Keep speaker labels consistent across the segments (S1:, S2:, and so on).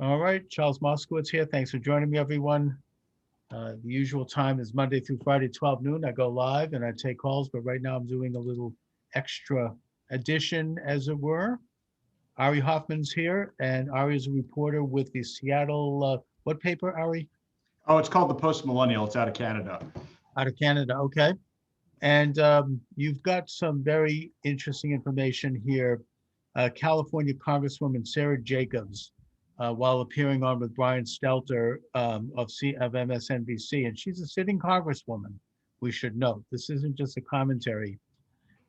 S1: All right, Charles Moscowitz here. Thanks for joining me, everyone. The usual time is Monday through Friday, 12 noon. I go live and I take calls, but right now I'm doing a little extra edition, as it were. Ari Hoffman's here, and Ari is a reporter with the Seattle, what paper, Ari?
S2: Oh, it's called the Post Millennial. It's out of Canada.
S1: Out of Canada, okay. And you've got some very interesting information here. California Congresswoman Sarah Jacobs, while appearing on with Brian Stelter of MSNBC, and she's a sitting Congresswoman. We should note this isn't just a commentary.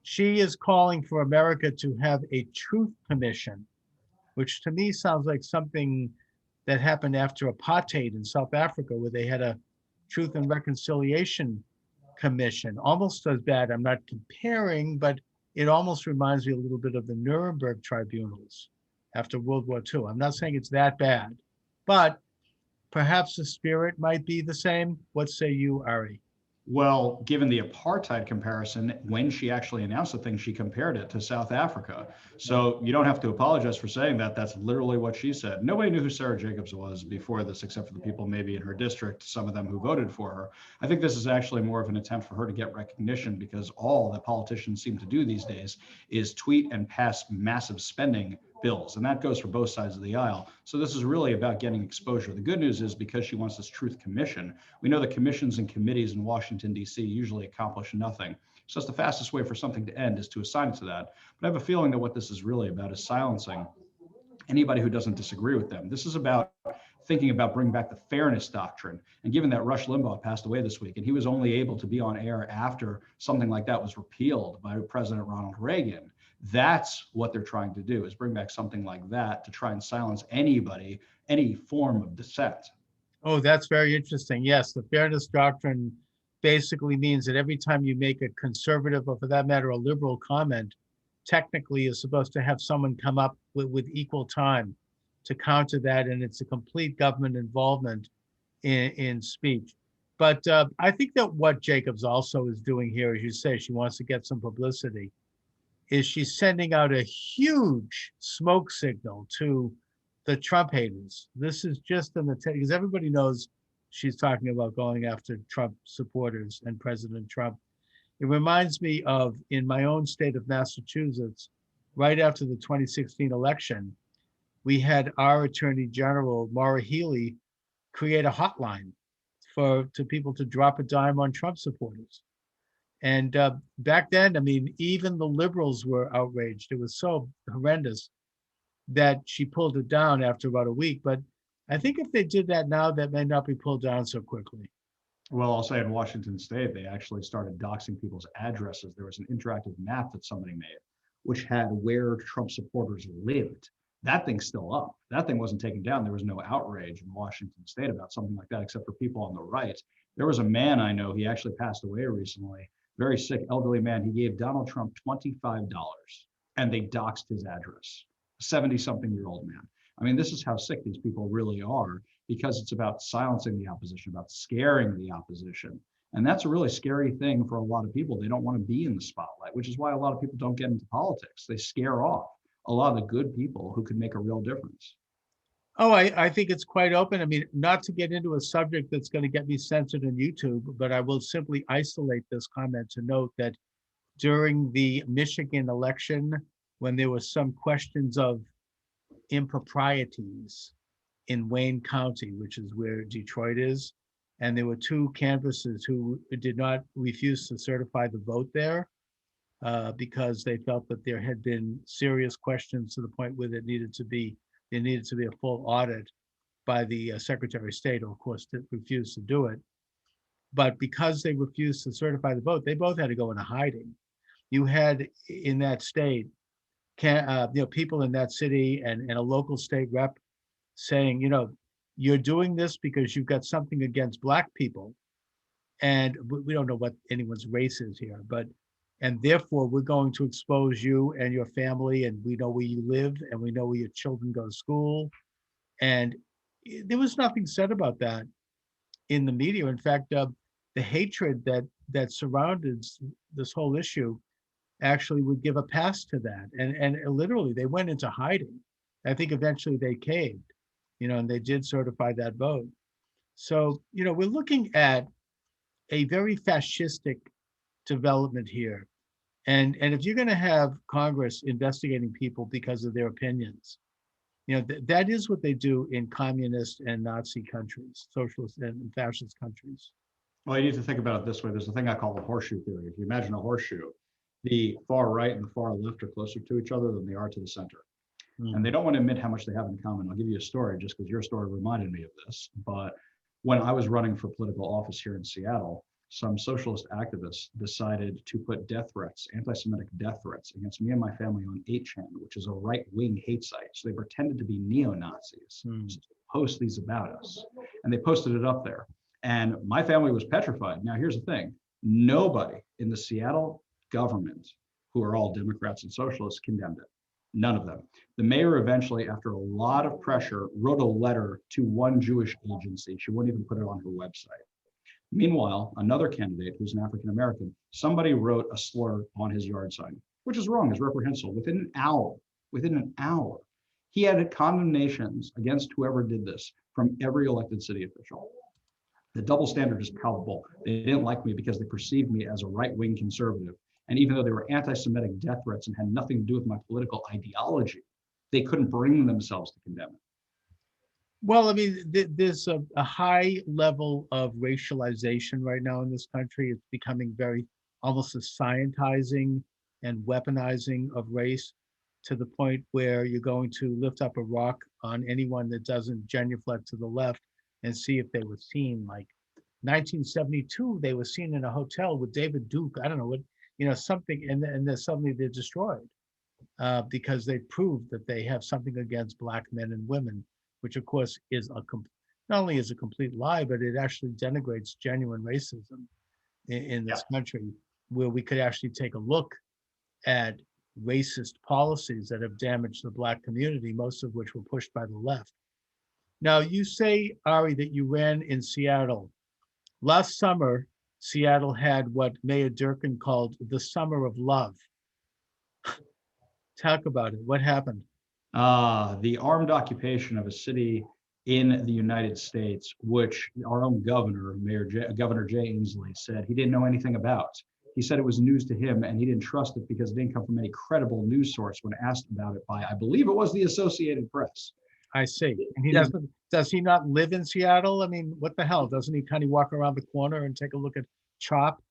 S1: She is calling for America to have a truth commission, which to me sounds like something that happened after apartheid in South Africa, where they had a truth and reconciliation commission, almost as bad. I'm not comparing, but it almost reminds me a little bit of the Nuremberg tribunals after World War II. I'm not saying it's that bad, but perhaps the spirit might be the same. What say you, Ari?
S2: Well, given the apartheid comparison, when she actually announced the thing, she compared it to South Africa. So you don't have to apologize for saying that. That's literally what she said. Nobody knew who Sarah Jacobs was before this, except for the people maybe in her district, some of them who voted for her. I think this is actually more of an attempt for her to get recognition, because all that politicians seem to do these days is tweet and pass massive spending bills. And that goes for both sides of the aisle. So this is really about getting exposure. The good news is, because she wants this truth commission, we know that commissions and committees in Washington, D.C. usually accomplish nothing. So that's the fastest way for something to end, is to assign it to that. But I have a feeling that what this is really about is silencing anybody who doesn't disagree with them. This is about thinking about bringing back the fairness doctrine. And given that Rush Limbaugh passed away this week, and he was only able to be on air after something like that was repealed by President Ronald Reagan, that's what they're trying to do, is bring back something like that to try and silence anybody, any form of dissent.
S1: Oh, that's very interesting. Yes, the fairness doctrine basically means that every time you make a conservative, or for that matter, a liberal comment, technically you're supposed to have someone come up with equal time to counter that, and it's a complete government involvement in speech. But I think that what Jacobs also is doing here, as you say, she wants to get some publicity, is she's sending out a huge smoke signal to the Trump haters. This is just an attempt, because everybody knows she's talking about going after Trump supporters and President Trump. It reminds me of, in my own state of Massachusetts, right after the 2016 election, we had our Attorney General, Maura Healey, create a hotline to people to drop a dime on Trump supporters. And back then, I mean, even the liberals were outraged. It was so horrendous that she pulled it down after about a week. But I think if they did that now, that may not be pulled down so quickly.
S2: Well, I'll say in Washington State, they actually started doxing people's addresses. There was an interactive map that somebody made, which had where Trump supporters lived. That thing's still up. That thing wasn't taken down. There was no outrage in Washington State about something like that, except for people on the right. There was a man I know, he actually passed away recently, very sick, elderly man. He gave Donald Trump $25, and they doxed his address. 70-something-year-old man. I mean, this is how sick these people really are, because it's about silencing the opposition, about scaring the opposition. And that's a really scary thing for a lot of people. They don't want to be in the spotlight, which is why a lot of people don't get into politics. They scare off a lot of the good people who could make a real difference.
S1: Oh, I think it's quite open. I mean, not to get into a subject that's going to get me censored on YouTube, but I will simply isolate this comment to note that during the Michigan election, when there was some questions of improprieties in Wayne County, which is where Detroit is, and there were two canvassers who did not refuse to certify the vote there because they felt that there had been serious questions to the point where there needed to be a full audit by the Secretary of State, who of course refused to do it. But because they refused to certify the vote, they both had to go into hiding. You had in that state, people in that city and a local state rep saying, you're doing this because you've got something against Black people, and we don't know what anyone's race is here, and therefore we're going to expose you and your family, and we know where you live, and we know where your children go to school. And there was nothing said about that in the media. In fact, the hatred that surrounded this whole issue actually would give a pass to that. And literally they went into hiding. I think eventually they caved. and they did certify that vote. So, we're looking at a very fascistic development here. And if you're going to have Congress investigating people because of their opinions, that is what they do in communist and Nazi countries, socialist and fascist countries.
S2: Well, you need to think about it this way. There's a thing I call the horseshoe theory. If you imagine a horseshoe, the far right and the far left are closer to each other than they are to the center. And they don't want to admit how much they have in common. I'll give you a story just because your story reminded me of this. But when I was running for political office here in Seattle, some socialist activists decided to put death threats, anti-Semitic death threats against me and my family on 8chan, which is a right-wing hate site. So they pretended to be neo-Nazis to post these about us. And they posted it up there. And my family was petrified. Now, here's the thing. Nobody in the Seattle government, who are all Democrats and socialists, condemned it. None of them. The mayor eventually, after a lot of pressure, wrote a letter to one Jewish agency. She wouldn't even put it on her website. Meanwhile, another candidate who's an African American, somebody wrote a slur on his yard sign, which is wrong, is reprehensible. Within an hour, he had condemnations against whoever did this from every elected city official. The double standard is palpable. They didn't like me because they perceived me as a right-wing conservative. And even though they were anti-Semitic death threats and had nothing to do with my political ideology, they couldn't bring themselves to condemn it.
S1: Well, I mean, there's a high level of racialization right now in this country. It's becoming very almost a scientizing and weaponizing of race to the point where you're going to lift up a rock on anyone that doesn't genuflect to the left and see if they were seen. Like 1972, they were seen in a hotel with David Duke. I don't know what, something, and then suddenly they're destroyed because they proved that they have something against Black men and women, which of course is not only is a complete lie, but it actually denigrates genuine racism in this country, where we could actually take a look at racist policies that have damaged the Black community, most of which were pushed by the left. Now, you say, Ari, that you ran in Seattle. Last summer, Seattle had what Mayor Durkin called the Summer of Love. Talk about it. What happened?
S2: The armed occupation of a city in the United States, which our own governor, Governor Jay Inslee, said he didn't know anything about. He said it was news to him and he didn't trust it because it didn't come from any credible news source when asked about it by, I believe it was the Associated Press.
S1: I see. And he does he not live in Seattle? I mean, what the hell? Doesn't he kind of walk around the corner and take a look at CHOP?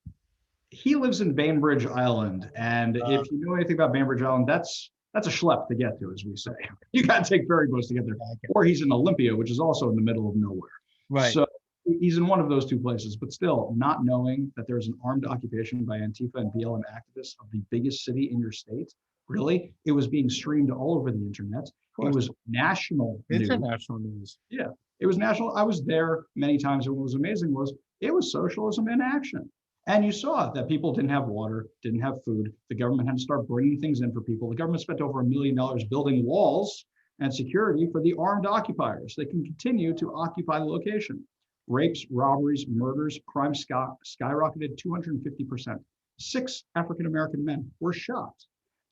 S2: He lives in Bainbridge Island. And if you know anything about Bainbridge Island, that's a schlep to get to, as we say. You got to take ferry boats to get there. Or he's in Olympia, which is also in the middle of nowhere.
S1: Right.
S2: So he's in one of those two places, but still not knowing that there's an armed occupation by Antifa and BLM activists of the biggest city in your state. Really? It was being streamed all over the internet. It was national news.
S1: International news.
S2: Yeah, it was national. I was there many times, and what was amazing was it was socialism in action. And you saw that people didn't have water, didn't have food. The government had to start bringing things in for people. The government spent over $1 million building walls and security for the armed occupiers. They can continue to occupy the location. Rapes, robberies, murders, crime skyrocketed 250%. 6 African-American men were shot.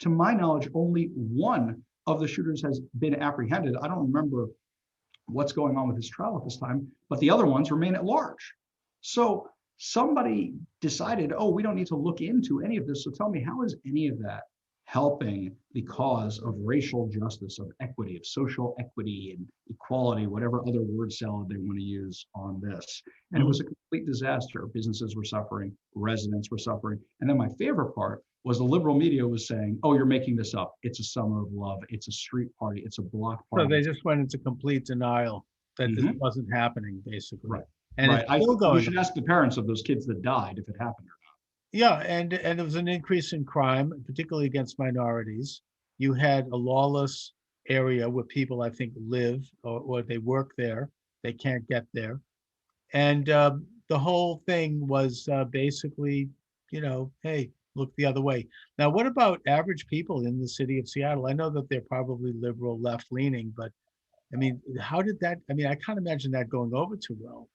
S2: To my knowledge, only one of the shooters has been apprehended. I don't remember what's going on with his trial at this time, but the other ones remain at large. So somebody decided, oh, we don't need to look into any of this. So tell me, how is any of that helping the cause of racial justice, of equity, of social equity and equality, whatever other word salad they want to use on this? And it was a complete disaster. Businesses were suffering, residents were suffering. And then my favorite part was the liberal media was saying, oh, you're making this up. It's a summer of love. It's a street party. It's a block party.
S1: So they just went into complete denial that this wasn't happening, basically.
S2: Right.
S1: And
S2: right.
S1: it's still going.
S2: You should ask the parents of those kids that died if it happened or not.
S1: Yeah, and there was an increase in crime, particularly against minorities. You had a lawless area where people, I think, live or they work there. They can't get there. And the whole thing was basically, hey, look the other way. Now, what about average people in the city of Seattle? I know that they're probably liberal, left-leaning, but I mean, how did that, I can't imagine that going over too well.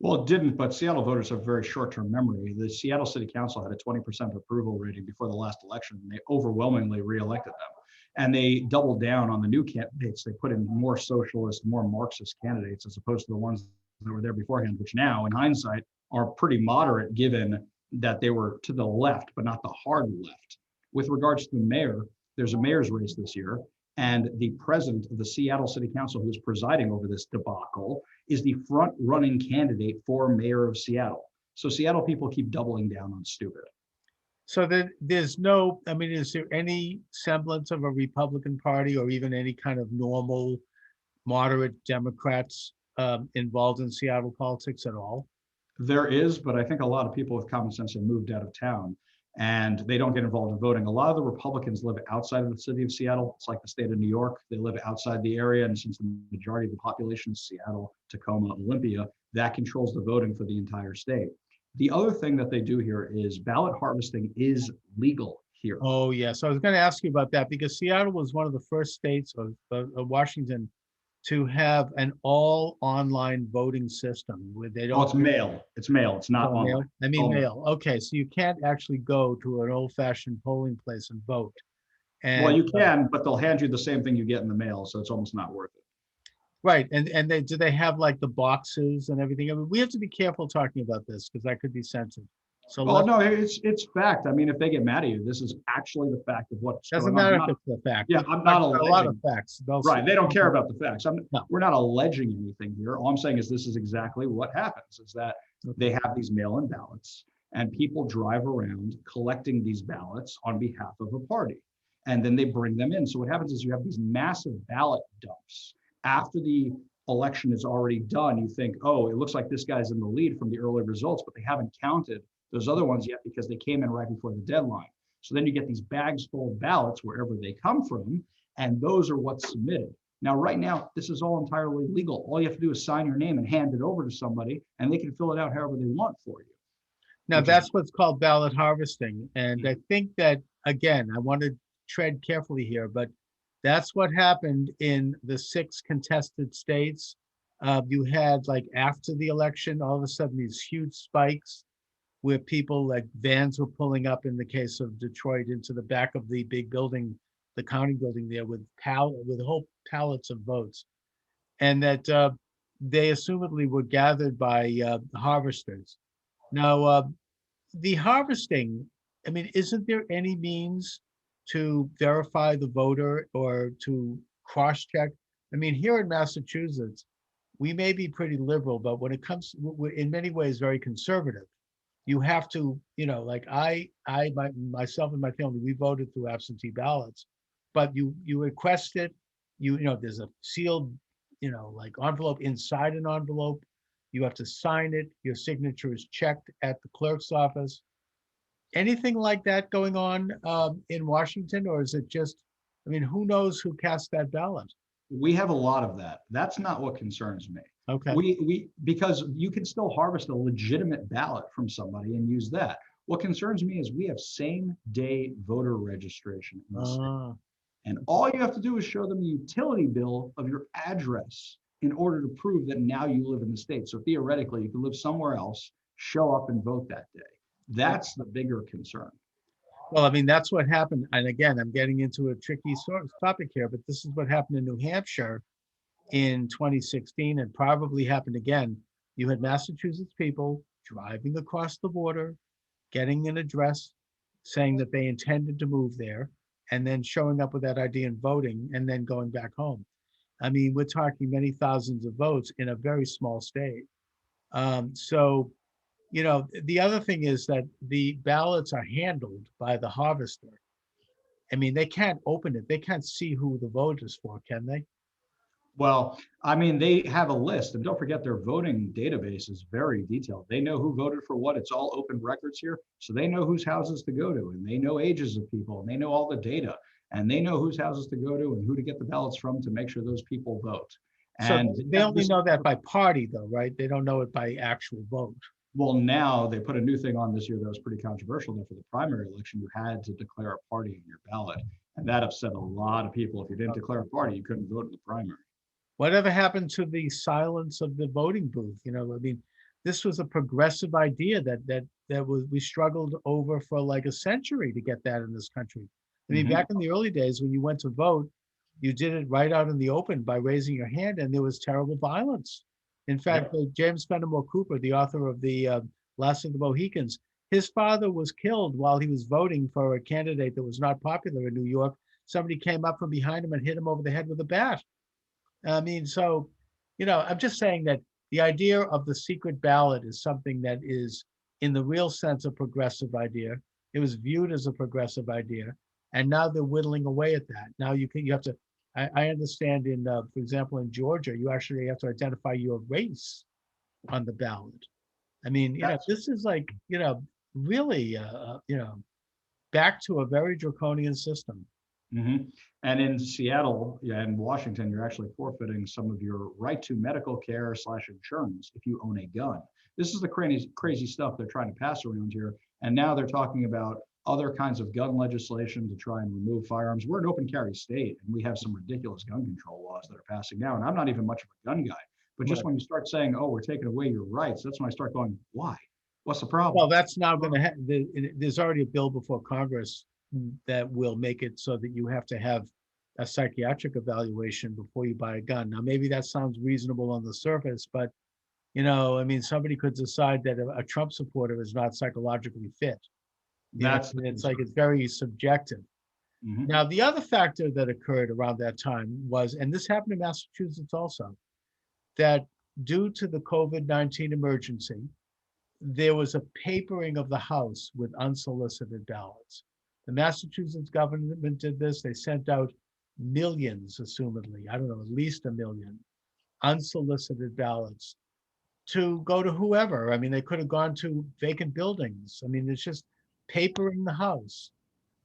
S2: Well, it didn't, but Seattle voters have very short-term memory. The Seattle City Council had a 20% approval rating before the last election, and they overwhelmingly reelected them. And they doubled down on the new candidates. They put in more socialist, more Marxist candidates as opposed to the ones that were there beforehand, which now, in hindsight, are pretty moderate given that they were to the left, but not the hard left. With regards to the mayor, there's a mayor's race this year, and the president of the Seattle City Council, who is presiding over this debacle, is the front-running candidate for mayor of Seattle. So Seattle people keep doubling down on stupid.
S1: So then there's no, I mean, is there any semblance of a Republican Party or even any kind of normal moderate Democrats involved in Seattle politics at all?
S2: There is, but I think a lot of people with common sense have moved out of town and they don't get involved in voting. A lot of the Republicans live outside of the city of Seattle. It's like the state of New York. They live outside the area. And since the majority of the population is Seattle, Tacoma, Olympia, that controls the voting for the entire state. The other thing that they do here is ballot harvesting is legal here.
S1: Oh, yeah. So I was going to ask you about that because Seattle was one of the first states of Washington to have an all online voting system where they don't.
S2: Oh, it's mail. It's mail. It's not online.
S1: Mail? I mean, mail. Okay. So you can't actually go to an old fashioned polling place and vote. And,
S2: well, you can, but they'll hand you the same thing you get in the mail. So it's almost not worth it.
S1: Right. And do they have like the boxes and everything? I mean, we have to be careful talking about this because that could be censored. So
S2: well, no, it's fact. I mean, if they get mad at you, this is actually the fact of what's
S1: doesn't matter if it's the fact.
S2: Yeah, I'm not alleging.
S1: A lot of facts.
S2: Right. They don't care about the facts.
S1: No.
S2: We're not alleging anything here. All I'm saying is this is exactly what happens is that they have these mail-in ballots and people drive around collecting these ballots on behalf of a party. And then they bring them in. So what happens is you have these massive ballot dumps. After the election is already done, you think, oh, it looks like this guy's in the lead from the early results, but they haven't counted those other ones yet because they came in right before the deadline. So then you get these bags full of ballots wherever they come from, and those are what's submitted. Now, right now, this is all entirely legal. All you have to do is sign your name and hand it over to somebody, and they can fill it out however they want for you.
S1: Now, that's what's called ballot harvesting. And I think that, again, I want to tread carefully here, but that's what happened in the 6 contested states. You had, like, after the election, all of a sudden these huge spikes where people, like vans were pulling up in the case of Detroit into the back of the big building, the county building there with whole pallets of votes. And that they assumedly were gathered by harvesters. Now, the harvesting, I mean, isn't there any means to verify the voter or to cross-check? I mean, here in Massachusetts, we may be pretty liberal, but when it comes, we're in many ways very conservative. You have to, like myself and my family, we voted through absentee ballots, but you request it, there's a sealed, like envelope inside an envelope. You have to sign it. Your signature is checked at the clerk's office. Anything like that going on in Washington, or is it just, I mean, who knows who cast that ballot?
S2: We have a lot of that. That's not what concerns me.
S1: Okay.
S2: Because you can still harvest a legitimate ballot from somebody and use that. What concerns me is we have same-day voter registration in the state. And all you have to do is show them a utility bill of your address in order to prove that now you live in the state. So theoretically, you can live somewhere else, show up and vote that day. That's the bigger concern.
S1: Well, I mean, that's what happened. And again, I'm getting into a tricky sort of topic here, but this is what happened in New Hampshire in 2016 and probably happened again. You had Massachusetts people driving across the border, getting an address, saying that they intended to move there, and then showing up with that ID and voting, and then going back home. I mean, we're talking many thousands of votes in a very small state. So, the other thing is that the ballots are handled by the harvester. I mean, they can't open it. They can't see who the vote is for, can they?
S2: Well, I mean, they have a list, and don't forget their voting database is very detailed. They know who voted for what. It's all open records here. So they know whose houses to go to, and they know ages of people, and they know all the data, and they know whose houses to go to and who to get the ballots from to make sure those people vote. And
S1: so they only know that by party, though, right? They don't know it by actual vote.
S2: Well, now they put a new thing on this year that was pretty controversial. That for the primary election, you had to declare a party in your ballot, and that upset a lot of people. If you didn't declare a party, you couldn't vote in the primary.
S1: Whatever happened to the silence of the voting booth? I mean, this was a progressive idea that we struggled over for like a century to get that in this country. I mean, back in the early days when you went to vote, you did it right out in the open by raising your hand, and there was terrible violence. In fact, James Fenimore Cooper, the author of the Last of the Mohicans, his father was killed while he was voting for a candidate that was not popular in New York. Somebody came up from behind him and hit him over the head with a bat. I mean, so, I'm just saying that the idea of the secret ballot is something that is, in the real sense, a progressive idea. It was viewed as a progressive idea, and now they're whittling away at that. Now you have to. I understand for example, in Georgia, you actually have to identify your race on the ballot. I mean, this is like, really, back to a very draconian system.
S2: And in Seattle and Washington, you're actually forfeiting some of your right to medical care / insurance if you own a gun. This is the crazy stuff they're trying to pass around here. And now they're talking about other kinds of gun legislation to try and remove firearms. We're an open carry state, and we have some ridiculous gun control laws that are passing now. And I'm not even much of a gun guy, but just when you start saying, oh, we're taking away your rights, that's when I start going, why? What's the problem?
S1: Well, that's now going to there's already a bill before Congress that will make it so that you have to have a psychiatric evaluation before you buy a gun. Now, maybe that sounds reasonable on the surface, but I mean, somebody could decide that a Trump supporter is not psychologically fit. It's like, it's very subjective. Now, the other factor that occurred around that time was, and this happened in Massachusetts also, that due to the COVID-19 emergency, there was a papering of the House with unsolicited ballots. The Massachusetts government did this. They sent out millions, assumedly, I don't know, at least 1 million unsolicited ballots to go to whoever. I mean, they could have gone to vacant buildings. I mean, it's just papering the House.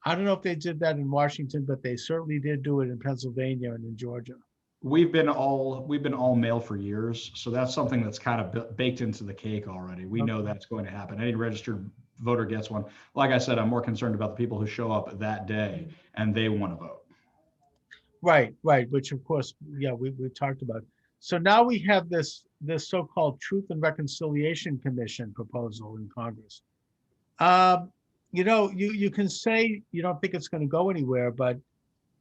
S1: I don't know if they did that in Washington, but they certainly did do it in Pennsylvania and in Georgia.
S2: We've been all mail for years, so that's something that's kind of baked into the cake already. We know that's going to happen. Any registered voter gets one. Like I said, I'm more concerned about the people who show up that day and they want to vote.
S1: Right, which of course, we've talked about. So now we have this so-called Truth and Reconciliation Commission proposal in Congress. You can say you don't think it's going to go anywhere, but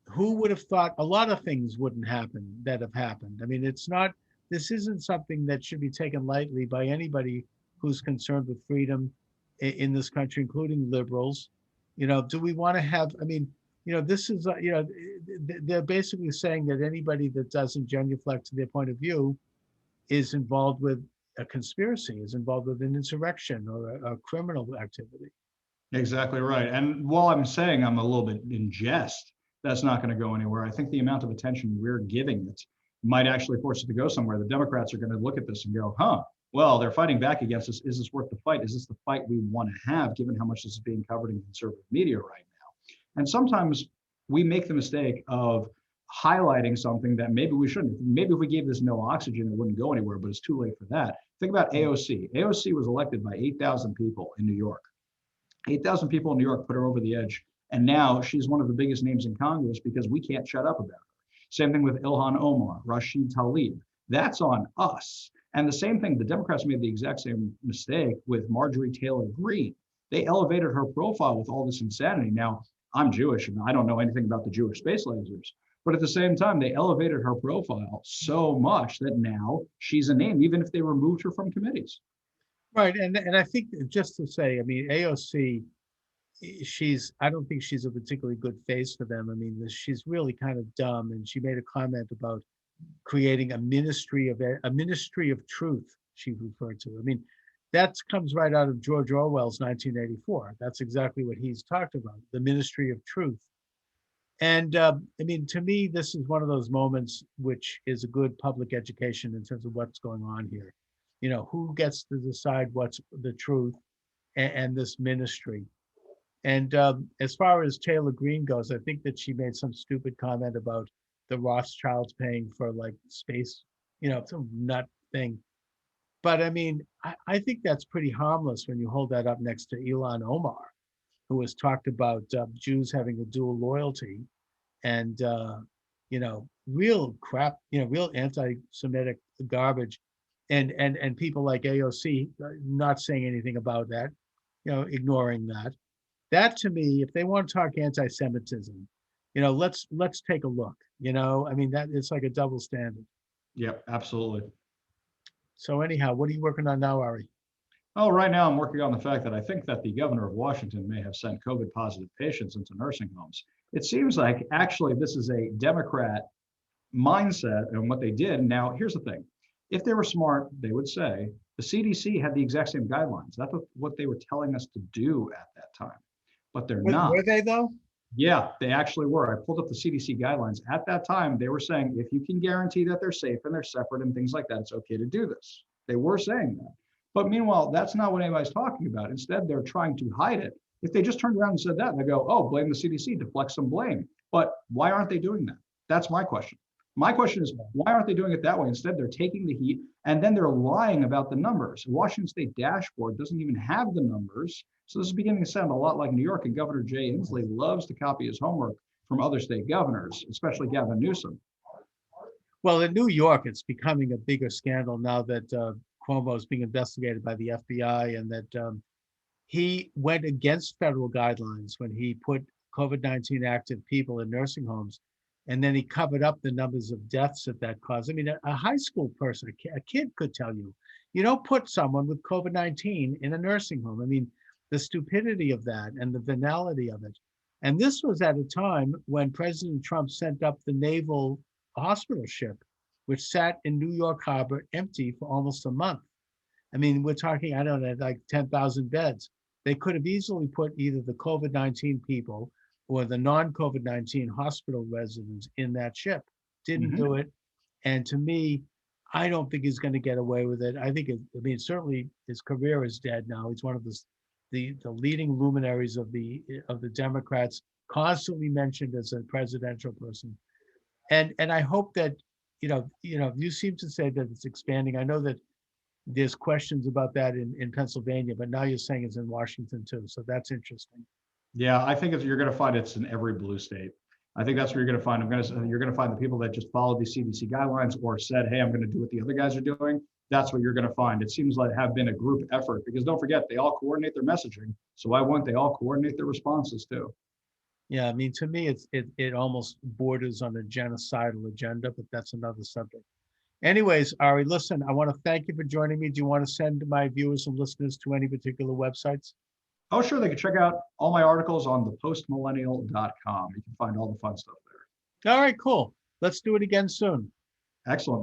S1: who would have thought a lot of things wouldn't happen that have happened? I mean, this isn't something that should be taken lightly by anybody who's concerned with freedom in this country, including liberals. Do we want to have, this is, they're basically saying that anybody that doesn't genuflect to their point of view is involved with a conspiracy, is involved with an insurrection or a criminal activity.
S2: Exactly right. And while I'm saying I'm a little bit in jest, that's not going to go anywhere. I think the amount of attention we're giving it might actually force it to go somewhere. The Democrats are going to look at this and go, well, they're fighting back against us. Is this worth the fight? Is this the fight we want to have, given how much this is being covered in conservative media right now? And sometimes we make the mistake of highlighting something that maybe we shouldn't. Maybe if we gave this no oxygen, it wouldn't go anywhere, but it's too late for that. Think about AOC. AOC was elected by 8,000 people in New York. 8,000 people in New York put her over the edge. And now she's one of the biggest names in Congress because we can't shut up about her. Same thing with Ilhan Omar, Rashid Tlaib. That's on us. And the same thing, the Democrats made the exact same mistake with Marjorie Taylor Greene. They elevated her profile with all this insanity. Now, I'm Jewish and I don't know anything about the Jewish space lasers. But at the same time, they elevated her profile so much that now she's a name, even if they removed her from committees.
S1: Right. And I think, just to say, AOC, I don't think she's a particularly good face for them. She's really kind of dumb. And she made a comment about creating a ministry of truth, she referred to. That comes right out of George Orwell's 1984. That's exactly what he's talked about, the ministry of truth. And to me, this is one of those moments which is a good public education in terms of what's going on here. Who gets to decide what's the truth and this ministry. And as far as Taylor Greene goes, I think that she made some stupid comment about the Rothschilds paying for like space, some nut thing. But I think that's pretty harmless when you hold that up next to Ilhan Omar, who has talked about Jews having a dual loyalty and, real crap, real anti-Semitic garbage. And people like AOC not saying anything about that, ignoring that. That to me, if they want to talk anti-Semitism, let's take a look. I mean, that it's like a double standard.
S2: Yep, absolutely.
S1: So anyhow, what are you working on now, Ari?
S2: Oh, right now I'm working on the fact that I think that the governor of Washington may have sent COVID positive patients into nursing homes. It seems like actually this is a Democrat mindset and what they did. Now, here's the thing. If they were smart, they would say the CDC had the exact same guidelines. That's what they were telling us to do at that time, but they're not.
S1: Were they though?
S2: Yeah, they actually were. I pulled up the CDC guidelines. At that time, they were saying if you can guarantee that they're safe and they're separate and things like that, it's okay to do this. They were saying that. But meanwhile, that's not what anybody's talking about. Instead, they're trying to hide it. If they just turned around and said that, they go, oh, blame the CDC, deflect some blame. But why aren't they doing that? That's my question. My question is, why aren't they doing it that way? Instead, they're taking the heat and then they're lying about the numbers. Washington State dashboard doesn't even have the numbers. So this is beginning to sound a lot like New York, and Governor Jay Inslee loves to copy his homework from other state governors, especially Gavin Newsom.
S1: Well, in New York, it's becoming a bigger scandal now that Cuomo is being investigated by the FBI, and that he went against federal guidelines when he put COVID-19 active people in nursing homes, and then he covered up the numbers of deaths that caused. I mean, a high school person, a kid could tell you, you don't put someone with COVID-19 in a nursing home. I mean, the stupidity of that and the venality of it. And this was at a time when President Trump sent up the naval hospital ship, which sat in New York Harbor empty for almost a month. I mean, we're talking, I don't know, like 10,000 beds. They could have easily put either the COVID-19 people or the non-COVID-19 hospital residents in that ship. Didn't do it. And to me, I don't think he's going to get away with it. I mean, certainly his career is dead now. He's one of the leading luminaries of the Democrats, constantly mentioned as a presidential person. And I hope that, you seem to say that it's expanding. I know that there's questions about that in Pennsylvania, but now you're saying it's in Washington too. So that's interesting.
S2: Yeah, I think you're going to find it's in every blue state. I think that's where you're going to find. You're going to find the people that just followed the CDC guidelines or said, "Hey, I'm going to do what the other guys are doing." That's what you're going to find. It seems like have been a group effort because don't forget they all coordinate their messaging. So why won't they all coordinate their responses too?
S1: Yeah, I mean, to me, it almost borders on a genocidal agenda, but that's another subject. Anyways, Ari, listen, I want to thank you for joining me. Do you want to send my viewers and listeners to any particular websites?
S2: Oh, sure. They can check out all my articles on thepostmillennial.com. You can find all the fun stuff there.
S1: All right, cool. Let's do it again soon.
S2: Excellent.